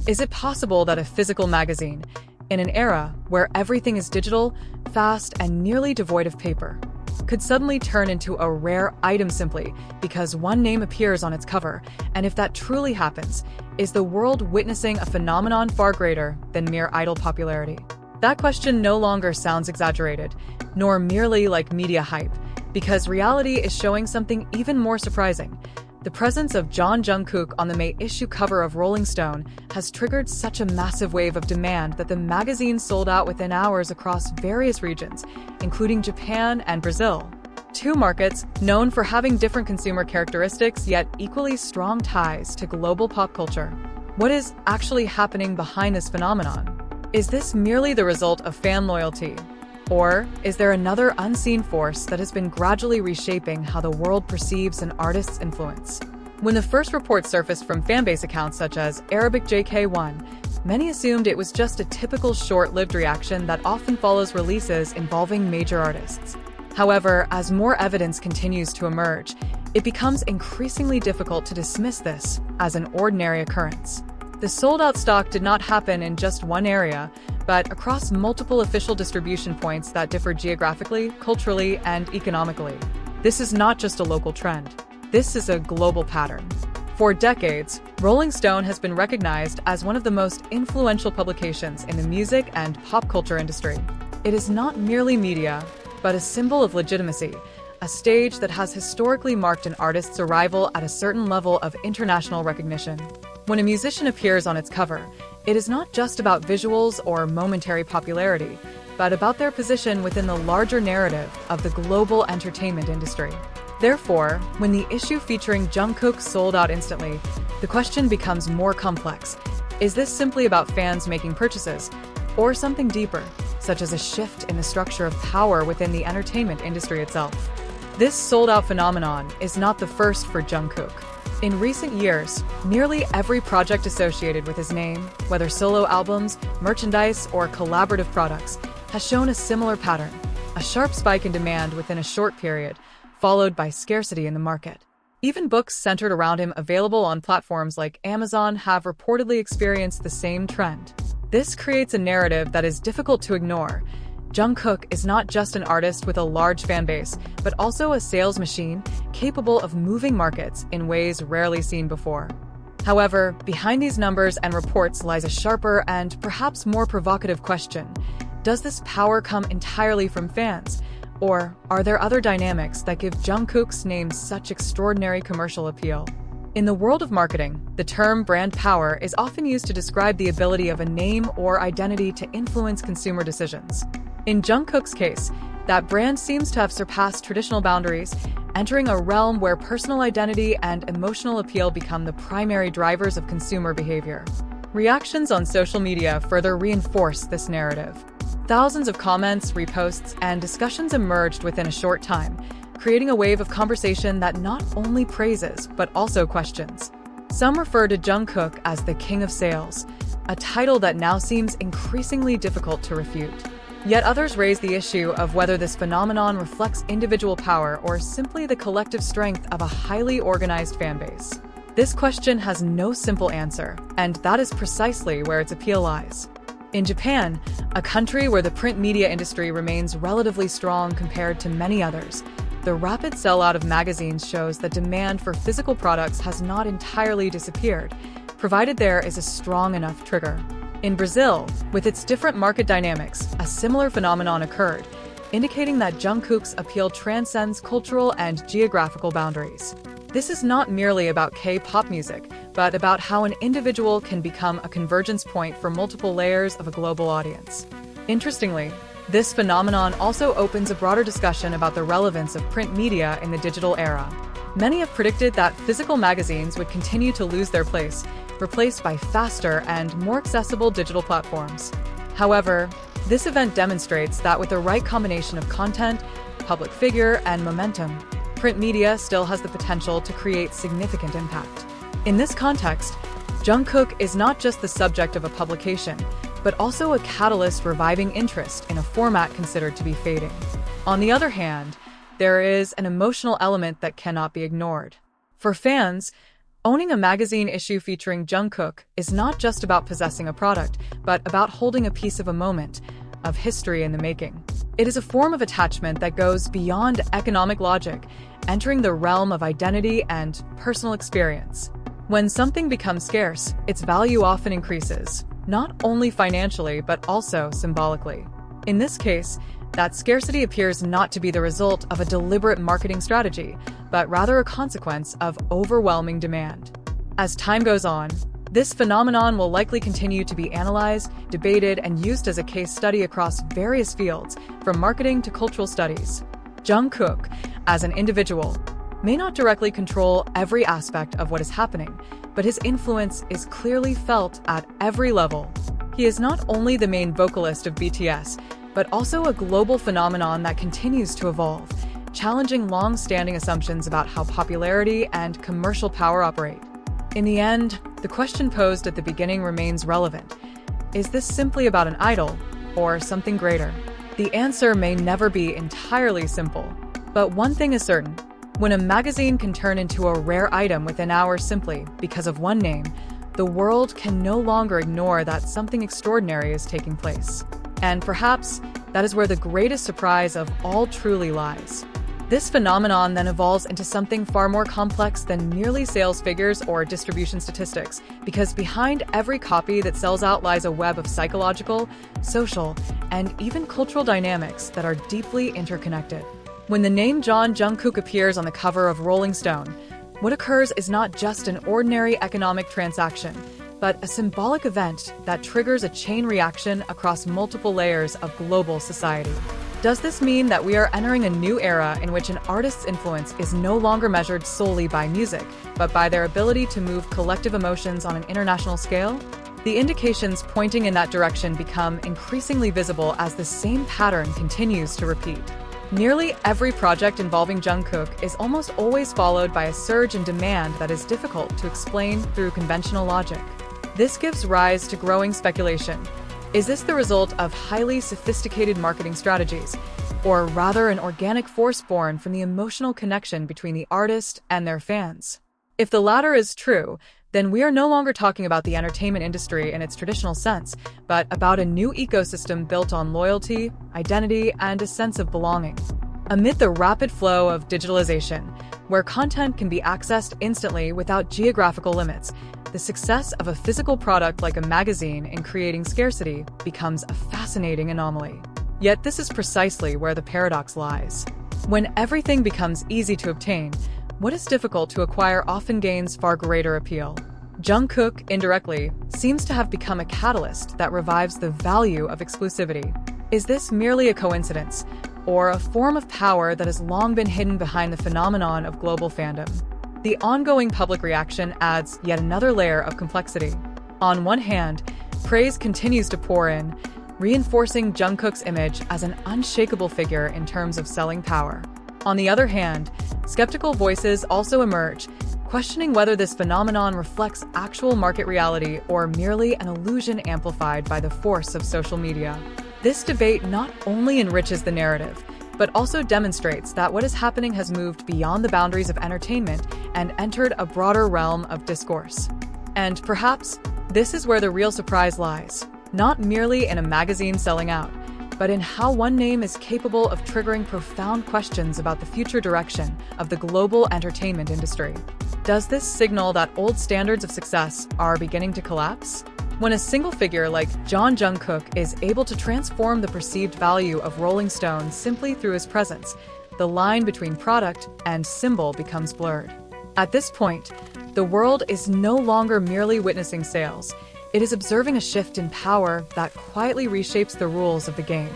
Is it possible that a physical magazine, in an era where everything is digital, fast, and nearly devoid of paper, could suddenly turn into a rare item simply because one name appears on its cover? And if that truly happens, is the world witnessing a phenomenon far greater than mere idle popularity? That question no longer sounds exaggerated, nor merely like media hype, because reality is showing something even more surprising. The presence of Jungkook on the May issue cover of Rolling Stone has triggered such a massive wave of demand that the magazine sold out within hours across various regions, including Japan and Brazil. Two markets known for having different consumer characteristics yet equally strong ties to global pop culture. What is actually happening behind this phenomenon? Is this merely the result of fan loyalty? Or is there another unseen force that has been gradually reshaping how the world perceives an artist's influence? When the first reports surfaced from fanbase accounts such as Arabic JK1, many assumed it was just a typical short-lived reaction that often follows releases involving major artists. However, as more evidence continues to emerge, it becomes increasingly difficult to dismiss this as an ordinary occurrence. The sold-out stock did not happen in just one area, but across multiple official distribution points that differ geographically, culturally, and economically. This is not just a local trend. This is a global pattern. For decades, Rolling Stone has been recognized as one of the most influential publications in the music and pop culture industry. It is not merely media, but a symbol of legitimacy, a stage that has historically marked an artist's arrival at a certain level of international recognition. When a musician appears on its cover, it is not just about visuals or momentary popularity, but about their position within the larger narrative of the global entertainment industry. Therefore, when the issue featuring Jungkook sold out instantly, the question becomes more complex. Is this simply about fans making purchases, or something deeper, such as a shift in the structure of power within the entertainment industry itself? This sold-out phenomenon is not the first for Jungkook. In recent years, nearly every project associated with his name, whether solo albums, merchandise, or collaborative products, has shown a similar pattern: a sharp spike in demand within a short period, followed by scarcity in the market. Even books centered around him available on platforms like Amazon have reportedly experienced the same trend. This creates a narrative that is difficult to ignore. Jungkook is not just an artist with a large fan base, but also a sales machine capable of moving markets in ways rarely seen before. However, behind these numbers and reports lies a sharper and perhaps more provocative question. Does this power come entirely from fans? Or are there other dynamics that give Jungkook's name such extraordinary commercial appeal? In the world of marketing, the term brand power is often used to describe the ability of a name or identity to influence consumer decisions. In Jungkook's case, that brand seems to have surpassed traditional boundaries, entering a realm where personal identity and emotional appeal become the primary drivers of consumer behavior. Reactions on social media further reinforce this narrative. Thousands of comments, reposts, and discussions emerged within a short time, creating a wave of conversation that not only praises but also questions. Some refer to Jungkook as the King of Sales, a title that now seems increasingly difficult to refute. Yet others raise the issue of whether this phenomenon reflects individual power or simply the collective strength of a highly organized fanbase. This question has no simple answer, and that is precisely where its appeal lies. In Japan, a country where the print media industry remains relatively strong compared to many others, the rapid sellout of magazines shows that demand for physical products has not entirely disappeared, provided there is a strong enough trigger. In Brazil, with its different market dynamics, a similar phenomenon occurred, indicating that Jungkook's appeal transcends cultural and geographical boundaries. This is not merely about K-pop music, but about how an individual can become a convergence point for multiple layers of a global audience. Interestingly, this phenomenon also opens a broader discussion about the relevance of print media in the digital era. Many have predicted that physical magazines would continue to lose their place, replaced by faster and more accessible digital platforms. However, this event demonstrates that with the right combination of content, public figure, and momentum, print media still has the potential to create significant impact. In this context, Jungkook is not just the subject of a publication, but also a catalyst reviving interest in a format considered to be fading. On the other hand, there is an emotional element that cannot be ignored. For fans, Owning a magazine issue featuring Jungkook is not just about possessing a product, but about holding a piece of a moment, of history in the making. It is a form of attachment that goes beyond economic logic, entering the realm of identity and personal experience. When something becomes scarce, its value often increases, not only financially but also symbolically. In this case, that scarcity appears not to be the result of a deliberate marketing strategy, but rather a consequence of overwhelming demand. As time goes on, this phenomenon will likely continue to be analyzed, debated, and used as a case study across various fields, from marketing to cultural studies. Jungkook, as an individual, may not directly control every aspect of what is happening, but his influence is clearly felt at every level. He is not only the main vocalist of BTS, but also a global phenomenon that continues to evolve, challenging long-standing assumptions about how popularity and commercial power operate. In the end, the question posed at the beginning remains relevant. Is this simply about an idol, or something greater? The answer may never be entirely simple, but one thing is certain. When a magazine can turn into a rare item within hours simply because of one name, the world can no longer ignore that something extraordinary is taking place. And perhaps that is where the greatest surprise of all truly lies. This phenomenon then evolves into something far more complex than merely sales figures or distribution statistics, because behind every copy that sells out lies a web of psychological, social, and even cultural dynamics that are deeply interconnected. When the name Jungkook appears on the cover of Rolling Stone, what occurs is not just an ordinary economic transaction, but a symbolic event that triggers a chain reaction across multiple layers of global society. Does this mean that we are entering a new era in which an artist's influence is no longer measured solely by music, but by their ability to move collective emotions on an international scale? The indications pointing in that direction become increasingly visible as the same pattern continues to repeat. Nearly every project involving Jungkook is almost always followed by a surge in demand that is difficult to explain through conventional logic. This gives rise to growing speculation. Is this the result of highly sophisticated marketing strategies, or rather an organic force born from the emotional connection between the artist and their fans? If the latter is true, then we are no longer talking about the entertainment industry in its traditional sense, but about a new ecosystem built on loyalty, identity, and a sense of belonging. Amid the rapid flow of digitalization, where content can be accessed instantly without geographical limits, the success of a physical product like a magazine in creating scarcity becomes a fascinating anomaly. Yet this is precisely where the paradox lies. When everything becomes easy to obtain, what is difficult to acquire often gains far greater appeal. Jungkook, indirectly, seems to have become a catalyst that revives the value of exclusivity. Is this merely a coincidence, or a form of power that has long been hidden behind the phenomenon of global fandom? The ongoing public reaction adds yet another layer of complexity. On one hand, praise continues to pour in, reinforcing Jungkook's image as an unshakable figure in terms of selling power. On the other hand, skeptical voices also emerge, questioning whether this phenomenon reflects actual market reality or merely an illusion amplified by the force of social media. This debate not only enriches the narrative, but also demonstrates that what is happening has moved beyond the boundaries of entertainment and entered a broader realm of discourse. And perhaps this is where the real surprise lies, not merely in a magazine selling out, but in how one name is capable of triggering profound questions about the future direction of the global entertainment industry. Does this signal that old standards of success are beginning to collapse? When a single figure like Jungkook is able to transform the perceived value of Rolling Stone simply through his presence, the line between product and symbol becomes blurred. At this point, the world is no longer merely witnessing sales. It is observing a shift in power that quietly reshapes the rules of the game.